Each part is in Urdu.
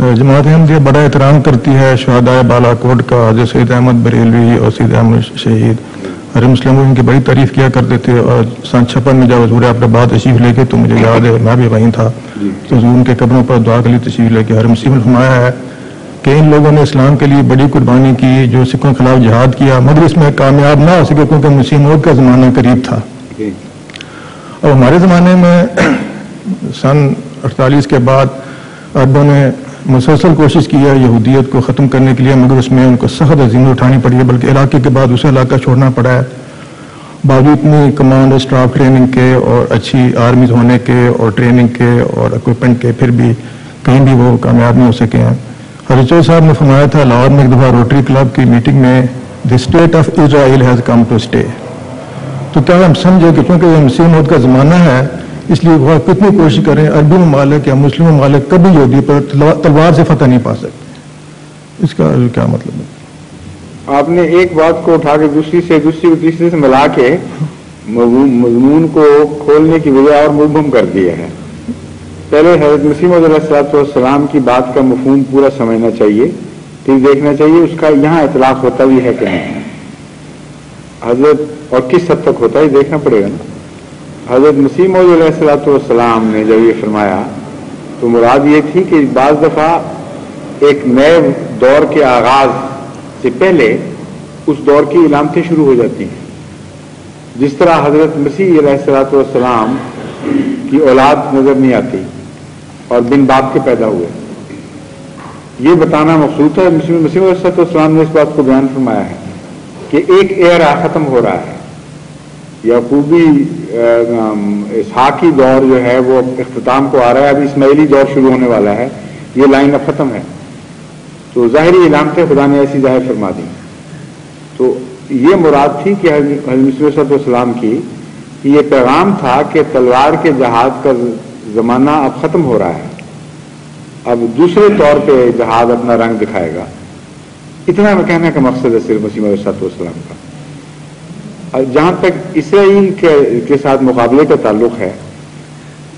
جماعت احمدیہ بڑا احترام کرتی ہے شہدائے بالا کوٹ کا، حضرت سید احمد بریلوی اور سید احمد شہید ہر مسلم ان کی بڑی تعریف کیا کرتے تھے. اور سن 56 میں جب حضور اپنے بعد تشریف لے کے، تو مجھے یاد ہے میں بھی وہیں تھا، تو حضور ان کے قبروں پر دعا کے لیے تشریف لے کے ہر مسلم نے فرمایا ہے کہ ان لوگوں نے اسلام کے لیے بڑی قربانی کی، جو سکھوں کے خلاف جہاد کیا، مگر اس میں کامیاب نہ ہو سکے کیونکہ مسیح موت کا زمانہ قریب تھا. اور ہمارے زمانے میں سن 48 کے بعد عربوں نے مسلسل کوشش کی ہے یہودیت کو ختم کرنے کے لیے، مگر اس میں ان کو سخت عزیمت اٹھانی پڑی ہے، بلکہ علاقے کے بعد اسے علاقہ چھوڑنا پڑا ہے. باوجود اتنی کمانڈ اور اسٹاف ٹریننگ کے اور اچھی آرمیز ہونے کے اور ٹریننگ کے اور اکوپمنٹ کے، پھر بھی کہیں بھی وہ کامیاب نہیں ہو سکے ہیں. حضرت چودھری صاحب نے فرمایا تھا لاہور میں ایک دفعہ روٹری کلب کی میٹنگ میں، the state of Israel has come to stay. تو کیا ہم سمجھے کہ چونکہ یہ مسیح موت کا زمانہ ہے، اس لیے وہ کتنی کوشش کریں عربی ممالک یا مسلم ممالک کبھی یہودی پر تلوار سے فتح نہیں پا سکتے. اس کا کیا مطلب ہے؟ آپ نے ایک بات کو اٹھا کے دوسری کو تیسری سے ملا کے مضمون کو کھولنے کی وجہ اور مبہم کر دیا ہے. پہلے حضرت مسیح موعود علیہ السلام کی بات کا مفہوم پورا سمجھنا چاہیے، ٹھیک دیکھنا چاہیے اس کا یہاں اطلاق ہوتا بھی ہے کہ نہیں حضرت، اور کس حد تک ہوتا ہے دیکھنا پڑے گا نا. حضرت مسیح موعود علیہ السلام نے جب یہ فرمایا تو مراد یہ تھی کہ بعض دفعہ ایک نئے دور کے آغاز سے پہلے اس دور کی علامتیں شروع ہو جاتی ہیں. جس طرح حضرت مسیح علیہ السلام کی اولاد نظر نہیں آتی اور بن باپ کے پیدا ہوئے، یہ بتانا مقصود ہے. مسیح علیہ السلام نے اس بات کو بیان فرمایا ہے کہ ایک ایرا ختم ہو رہا ہے، یعقوبی اسحاقی دور جو ہے وہ اختتام کو آ رہا ہے، ابھی اسماعیلی دور شروع ہونے والا ہے، یہ لائن اب ختم ہے. تو ظاہری علامتیں خدا نے ایسی ظاہر فرما دی. تو یہ مراد تھی کہ حضرت مسیح علیہ السلام کی یہ پیغام تھا کہ تلوار کے جہاد کا زمانہ اب ختم ہو رہا ہے، اب دوسرے طور پہ جہاد اپنا رنگ دکھائے گا. اتنا میں کہنے کا مقصد ہے صرف مسیح علیہ السلام کا. جہاں تک اسرائیل کے ساتھ مقابلے کا تعلق ہے،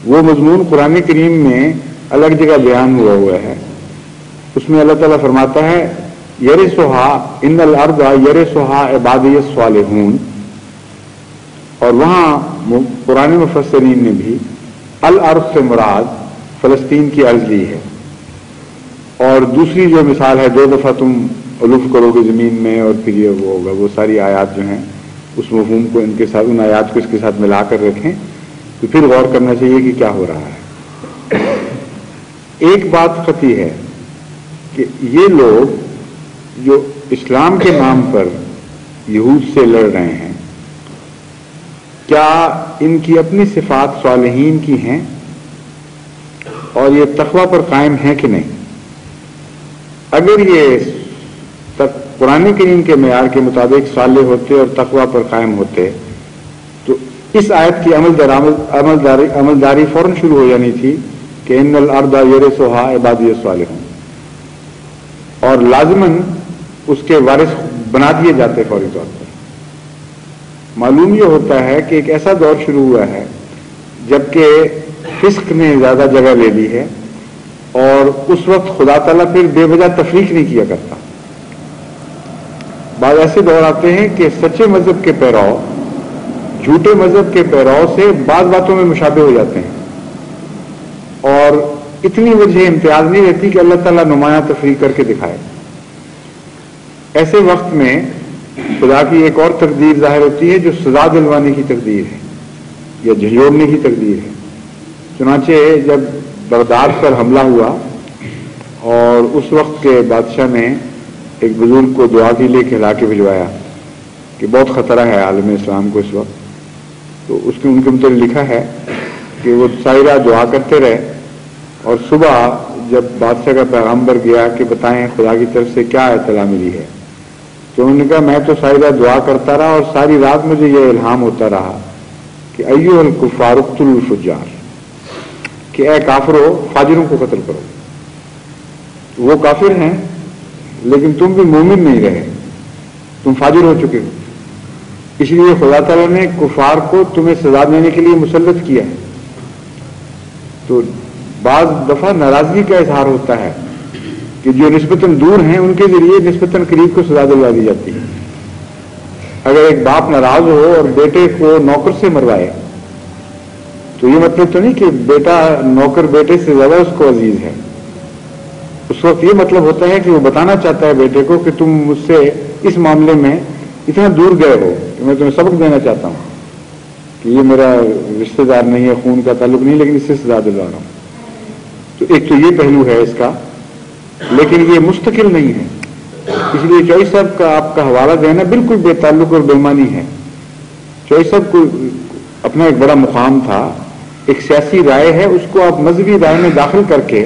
وہ مضمون قرآن کریم میں الگ جگہ بیان ہوا ہے. اس میں اللہ تعالیٰ فرماتا ہے یرثھا ان الارض یرثھا عبادی الصالحون، اور وہاں قرآن مفسرین نے بھی الارض سے مراد فلسطین کی ارض لی ہے. اور دوسری جو مثال ہے 2 دفعہ تم علوف کرو گے زمین میں اور پھر یہ وہ ہوگا، وہ ساری آیات جو ہیں اس مفہوم کو ان کے ساتھ، ان آیات کو اس کے ساتھ ملا کر رکھیں تو پھر غور کرنا چاہیے کہ کیا ہو رہا ہے. ایک بات قطعی ہے کہ یہ لوگ جو اسلام کے نام پر یہود سے لڑ رہے ہیں، کیا ان کی اپنی صفات صالحین کی ہیں اور یہ تقوی پر قائم ہیں کہ نہیں؟ اگر یہ قرآن کریم کے معیار کے مطابق صالح ہوتے اور تقوی پر قائم ہوتے تو اس آیت کی عملداری فوراً شروع ہو جانی تھی کہ ان الارض یرثھا عبادی الصالحون، اور لازماً اس کے وارث بنا دیے جاتے فوری طور پر. معلوم یہ ہوتا ہے کہ ایک ایسا دور شروع ہوا ہے جبکہ فسق نے زیادہ جگہ لے لی ہے، اور اس وقت خدا تعالیٰ پھر بے وجہ تفریق نہیں کیا کرتا. بعض ایسے دور آتے ہیں کہ سچے مذہب کے پیرو جھوٹے مذہب کے پیرو سے بعض باتوں میں مشابہ ہو جاتے ہیں، اور اتنی وجہ امتیاز نہیں رہتی کہ اللہ تعالیٰ نمایاں تفریق کر کے دکھائے. ایسے وقت میں خدا کی ایک اور تقدیر ظاہر ہوتی ہے جو سزا دلوانے کی تقدیر ہے یا جھنجھوڑنے کی تقدیر ہے. چنانچہ جب بغداد پر حملہ ہوا اور اس وقت کے بادشاہ نے ایک بزرگ کو دعا کے لیے کہلا کے بھجوایا کہ بہت خطرہ ہے عالم اسلام کو اس وقت، تو اس کے ان کے متعلق لکھا ہے کہ وہ ساری رات دعا کرتے رہے، اور صبح جب بادشاہ کا پیغامبر گیا کہ بتائیں خدا کی طرف سے کیا اطلاع ملی ہے، تو انہوں نے کہا میں تو ساری رات دعا کرتا رہا اور ساری رات مجھے یہ الہام ہوتا رہا کہ ایھا الکفار اقتلوا الفجار، کہ اے کافرو فاجروں کو قتل کرو. وہ کافر ہیں لیکن تم بھی مومن نہیں رہے، تم فاجر ہو چکے ہو، اس لیے خدا تعالیٰ نے کفار کو تمہیں سزا دینے کے لیے مسلط کیا ہے. تو بعض دفعہ ناراضگی کا اظہار ہوتا ہے کہ جو نسبتاً دور ہیں ان کے ذریعے نسبتاً قریب کو سزا دلوا دی جاتی ہے. اگر ایک باپ ناراض ہو اور بیٹے کو نوکر سے مروائے تو یہ مطلب تو نہیں کہ بیٹا نوکر بیٹے سے زیادہ اس کو عزیز ہے. اس وقت یہ مطلب ہوتا ہے کہ وہ بتانا چاہتا ہے بیٹے کو کہ تم مجھ سے اس معاملے میں اتنا دور گئے ہو کہ میں تمہیں سبق دینا چاہتا ہوں کہ یہ میرا رشتہ دار نہیں ہے، خون کا تعلق نہیں، لیکن اس سے سزا دلوا رہا ہوں. تو ایک تو یہ پہلو ہے اس کا، لیکن یہ مستقل نہیں ہے. اس لیے چوئی صاحب کا آپ کا حوالہ دینا بالکل بے تعلق اور بےمانی ہے. چوئی صاحب کو اپنا ایک بڑا مقام تھا، ایک سیاسی رائے ہے، اس کو آپ مذہبی رائے میں داخل کر کے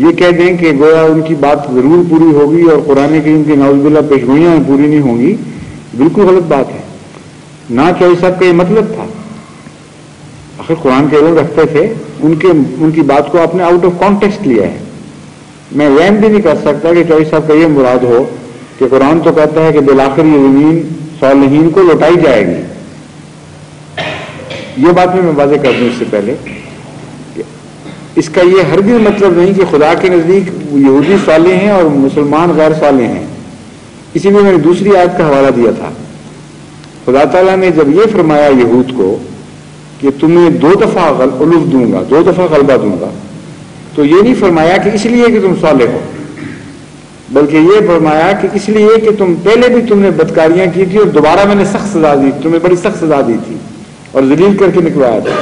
یہ کہہ دیں کہ گویا ان کی بات ضرور پوری ہوگی اور قرآن کریم کی نعوذ باللہ پیشگوئیاں پوری نہیں ہوں گی. بالکل غلط بات ہے. نہ چوئی صاحب کا یہ مطلب تھا. آخر قرآن کے علم رکھتے تھے، ان کی بات کو آپ نے آؤٹ آف کانٹیکسٹ لیا ہے. میں وہم بھی نہیں کر سکتا کہ چوئی صاحب کا یہ مراد ہو کہ قرآن تو کہتا ہے کہ بالآخر یہ زمین صالحین کو لوٹائی جائے گی. یہ بات میں واضح کر دوں اس سے پہلے کہ اس کا یہ ہرگز مطلب نہیں کہ خدا کے نزدیک یہودی صالح ہیں اور مسلمان غیر صالح ہیں. اسی لیے میں نے دوسری آیت کا حوالہ دیا تھا. خدا تعالیٰ نے جب یہ فرمایا یہود کو کہ تمہیں 2 دفعہ علف دوں گا، 2 دفعہ غلبہ دوں گا، تو یہ نہیں فرمایا کہ اس لیے کہ تم صالح ہو، بلکہ یہ فرمایا کہ اس لیے کہ پہلے بھی تم نے بدکاریاں کی تھی اور دوبارہ میں نے سخت سزا دی، تمہیں بڑی سخت سزا دی تھی اور ذلیل کر کے نکلوایا تھا.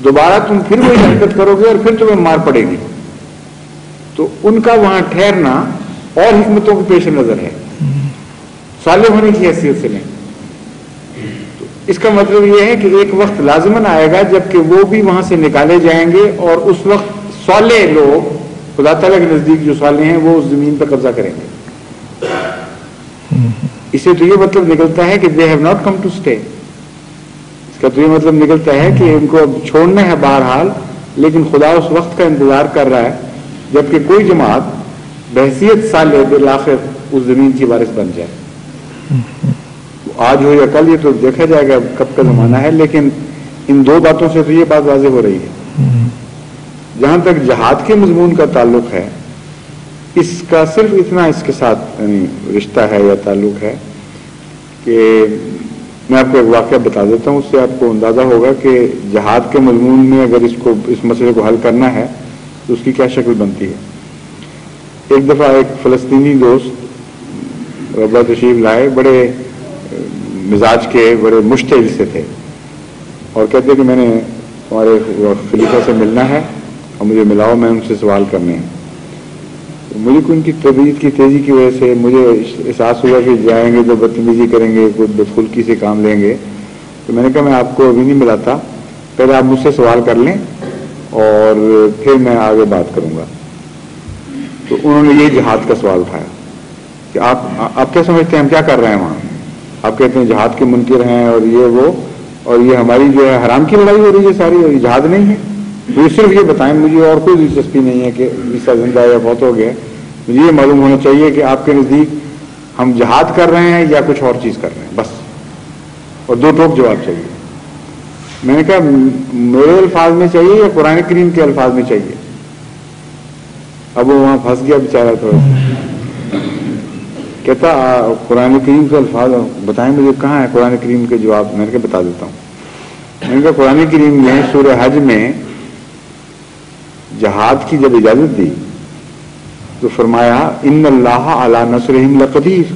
دوبارہ تم پھر وہی حرکت کرو گے اور پھر تمہیں مار پڑے گی. تو ان کا وہاں ٹھہرنا اور حکمتوں کے پیش نظر ہے، صالح ہونے کی حیثیت سے نہیں. تو اس کا مطلب یہ ہے کہ ایک وقت لازماً آئے گا جب کہ وہ بھی وہاں سے نکالے جائیں گے اور اس وقت صالح لوگ خدا تعالیٰ کے نزدیک جو صالح ہیں وہ اس زمین پر قبضہ کریں گے. اس سے تو یہ مطلب نکلتا ہے کہ they have not come to stay. اس کا تو یہ مطلب نکلتا ہے کہ ان کو اب چھوڑنا ہے بہرحال، لیکن خدا اس وقت کا انتظار کر رہا ہے جبکہ کوئی جماعت بحیثیت صالح بالآخر اس زمین کی وارث بن جائے. آج ہو یا کل یہ تو دیکھا جائے گا کب کا زمانہ ہے، لیکن ان 2 باتوں سے تو یہ بات واضح ہو رہی ہے. جہاں تک جہاد کے مضمون کا تعلق ہے، اس کا صرف اتنا اس کے ساتھ رشتہ ہے یا تعلق ہے کہ میں آپ کو ایک واقعہ بتا دیتا ہوں، اس سے آپ کو اندازہ ہوگا کہ جہاد کے مضمون میں اگر اس مسئلے کو حل کرنا ہے تو اس کی کیا شکل بنتی ہے. ایک دفعہ ایک فلسطینی دوست ربا تشریف لائے، بڑے مزاج کے، بڑے مشتعل سے تھے اور کہتے کہ میں نے ہمارے خلیفہ سے ملنا ہے اور مجھے ملاؤ، میں ان سے سوال کرنے ہیں. مجھے ان کی طبیعت کی تیزی کی وجہ سے مجھے احساس ہوا کہ جائیں گے تو بدتمیزی کریں گے، کوئی بدخلقی سے کام لیں گے. تو میں نے کہا میں آپ کو ابھی نہیں ملاتا، پہلے آپ مجھ سے سوال کر لیں اور پھر میں آگے بات کروں گا. تو انہوں نے یہ جہاد کا سوال اٹھایا کہ آپ کیا سمجھتے ہیں ہم کیا کر رہے ہیں وہاں؟ آپ کہتے ہیں جہاد کے منکر ہیں اور یہ وہ، اور یہ ہماری جو ہے حرام کی لڑائی ہو رہی ہے ساری، اور جہاد نہیں ہے. تو صرف یہ بتائیں، مجھے اور کوئی دلچسپی نہیں ہے کہ عیسیٰ زندہ یا فوت ہو گیا. مجھے یہ معلوم ہونا چاہیے کہ آپ کے نزدیک ہم جہاد کر رہے ہیں یا کچھ اور چیز کر رہے ہیں، بس. اور 2 ٹوک جواب چاہیے. میں نے کہا میرے الفاظ میں چاہیے یا قرآن کریم کے الفاظ میں چاہیے؟ اب وہ وہاں پھنس گیا بیچارہ تھوڑا سا. کہتا قرآن کریم کے الفاظ بتائیں مجھے، کہاں ہے قرآن کریم کے جواب؟ میں نے کہا بتا دیتا ہوں. میں نے کہا قرآن کریم میں سورہ حج میں جہاد کی جب اجازت دی تو فرمایا ان اللہ علی نصرہم لقدیر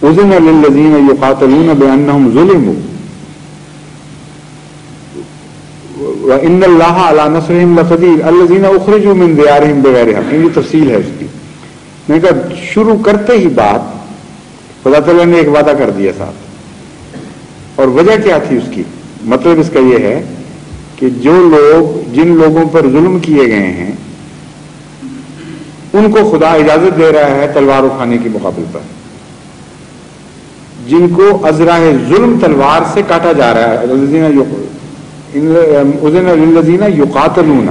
اذن للذین یقاتلون بانہم ظلموا وان اللہ علی نصرہم لقدیر الذین اخرجوا من دیارہم بغیر حق. یہ تفصیل ہے اس کی. میں نے کہا شروع کرتے ہی بات خدا تعالیٰ نے ایک وعدہ کر دیا ساتھ، اور وجہ کیا تھی اس کی؟ مطلب اس کا یہ ہے کہ جن لوگوں پر ظلم کیے گئے ہیں ان کو خدا اجازت دے رہا ہے تلوار اٹھانے کے مقابل پر. جن کو ازراہ ظلم تلوار سے کاٹا جا رہا ہے، اذن للذین یقاتلون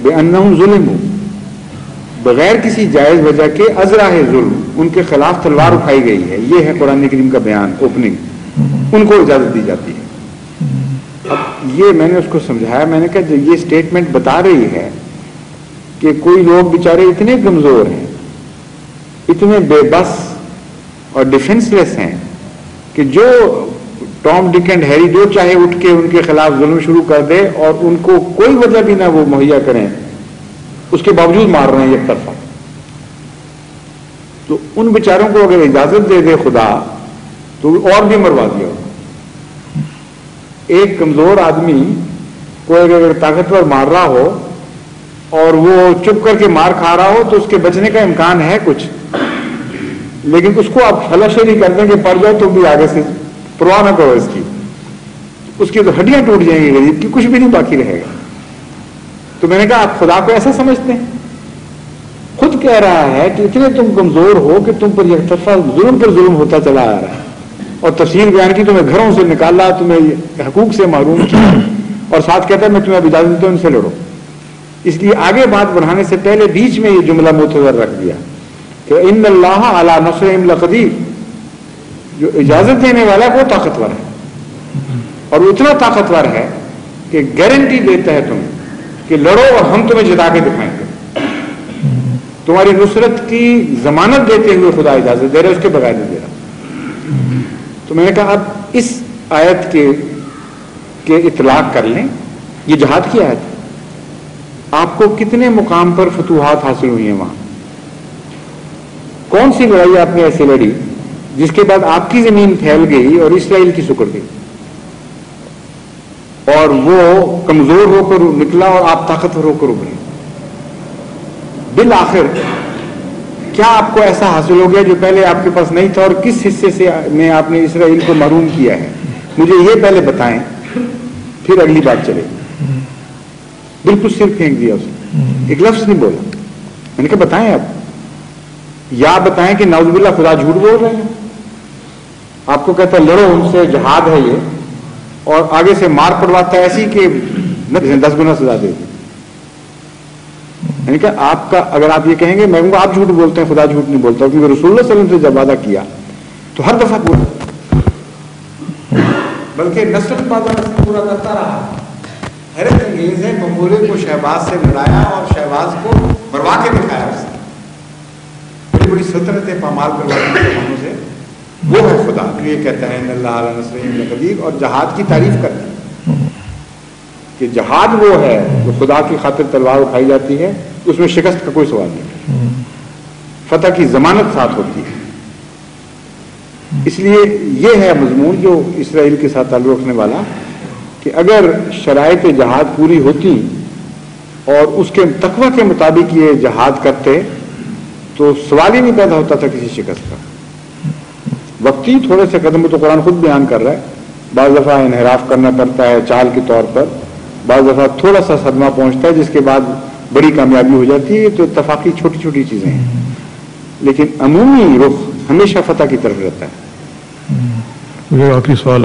بانہم ظلموا، بغیر کسی جائز وجہ کے ازراہ ظلم ان کے خلاف تلوار اٹھائی گئی ہے. یہ ہے قرآن کریم کا بیان، اوپننگ. ان کو اجازت دی جاتی ہے. اب یہ میں نے اس کو سمجھایا، میں نے کہا جو یہ سٹیٹمنٹ بتا رہی ہے کہ کوئی لوگ بیچارے اتنے کمزور ہیں، اتنے بے بس اور ڈیفینس لیس ہیں کہ جو ٹام ڈک اینڈ ہیری جو چاہے اٹھ کے ان کے خلاف ظلم شروع کر دے اور ان کو کوئی وجہ بھی نہ وہ مہیا کریں، اس کے باوجود مار رہے ہیں ایک طرفہ. تو ان بیچاروں کو اگر اجازت دے دے خدا تو اور بھی مروا دیا ہوگا. ایک کمزور آدمی کو اگر طاقتور مار رہا ہو اور وہ چپ کر کے مار کھا رہا ہو تو اس کے بچنے کا امکان ہے کچھ، لیکن اس کو آپ ہلاشیری کر دیں کہ پڑ جاؤ تو بھی آگے سے پرواہ نہ کرو اس کی تو ہڈیاں ٹوٹ جائیں گی، غریب کی کچھ بھی نہیں باقی رہے گا. تو میں نے کہا آپ خدا کو ایسا سمجھتے ہیں؟ خود کہہ رہا ہے کہ اتنے تم کمزور ہو کہ تم پر یک طرفہ ظلم پر ظلم ہوتا چلا آ رہا ہے، اور تفصیل بیان کی تمہیں گھروں سے نکالا، تمہیں حقوق سے محروم کیا، اور ساتھ کہتا ہے میں تمہیں اب اجازت دیتا ہوں ان سے لڑو. اس لیے آگے بات بڑھانے سے پہلے بیچ میں یہ جملہ معتبر رکھ دیا کہ ان اللہ علی نصرہم لقدیر، جو اجازت دینے والا ہے وہ طاقتور ہے، اور وہ اتنا طاقتور ہے کہ گارنٹی دیتا ہے تمہیں کہ لڑو اور ہم تمہیں جتا کے دکھائیں گے. تمہاری نصرت کی ضمانت دیتے ہوئے خدا اجازت دے رہا ہے، اس کے بغیر نہیں دے رہا. تو میں نے کہا اب اس آیت کے اطلاق کر لیں، یہ جہاد کی آیت ہے. آپ کو کتنے مقام پر فتوحات حاصل ہوئی ہیں وہاں؟ کون سی لڑائی آپ نے ایسے لڑی جس کے بعد آپ کی زمین پھیل گئی اور اسرائیل کی سکڑ گئی، اور وہ کمزور ہو کر نکلا اور آپ طاقتور ہو کر ابھرے؟ بالآخر کیا آپ کو ایسا حاصل ہو گیا جو پہلے آپ کے پاس نہیں تھا، اور کس حصے سے میں آپ نے اسرائیل کو محروم کیا ہے؟ مجھے یہ پہلے بتائیں، پھر اگلی بات چلے. بالکل صرف پھینک دیا اسے، ایک لفظ نہیں بولا. میں نے کہا بتائیں آپ، یا بتائیں کہ نعوذ باللہ خدا جھوٹ بول رہے ہیں. آپ کو کہتا ہے لڑو ان سے، جہاد ہے یہ، اور آگے سے مار پڑواتا ہے ایسی کہ 10 گنا سزا دے دی. میں نے کہا آپ کا اگر آپ یہ کہیں گے، میں کہوں گا آپ جھوٹ بولتے ہیں، خدا جھوٹ نہیں بولتا، کیونکہ رسول اللہ صلی اللہ علیہ وسلم سے جب وعدہ کیا تو ہر دفعہ پورا، بلکہ نسل بعد نسل پورا کرتا رہا. حیرت انگیز ہے، منگولے کو شہباز سے لڑایا اور شہباز کو مروا کے دکھایا. اس نے بڑی بڑی سلطنتیں پامال کرواتی مسلمانوں سے. وہ ہے خدا جو یہ کہتا ہے ان اللہ علی نصرہم لقدیر، اور جہاد کی تعریف کرتا ہے کہ جہاد وہ ہے جو خدا کی خاطر تلوار اٹھائی جاتی ہے، اس میں شکست کا کوئی سوال نہیں، فتح کی ضمانت ساتھ ہوتی ہے. اس لیے یہ ہے مضمون جو اسرائیل کے ساتھ تعلق رکھنے والا، کہ اگر شرائط جہاد پوری ہوتی اور اس کے تقوی کے مطابق یہ جہاد کرتے تو سوال ہی نہیں پیدا ہوتا تھا کسی شکست کا. وقتی تھوڑے سے قدم تو قرآن خود بیان کر رہا ہے، بعض دفعہ انحراف کرنا پڑتا ہے چال کے طور پر، بعض دفعہ تھوڑا سا صدمہ پہنچتا ہے جس کے بعد بڑی کامیابی ہو جاتی ہے. تو اتفاقی چھوٹی چھوٹی چیزیں ہیں، لیکن عمومی رخ ہمیشہ فتح کی طرف رہتا ہے. مجھے آخری سوال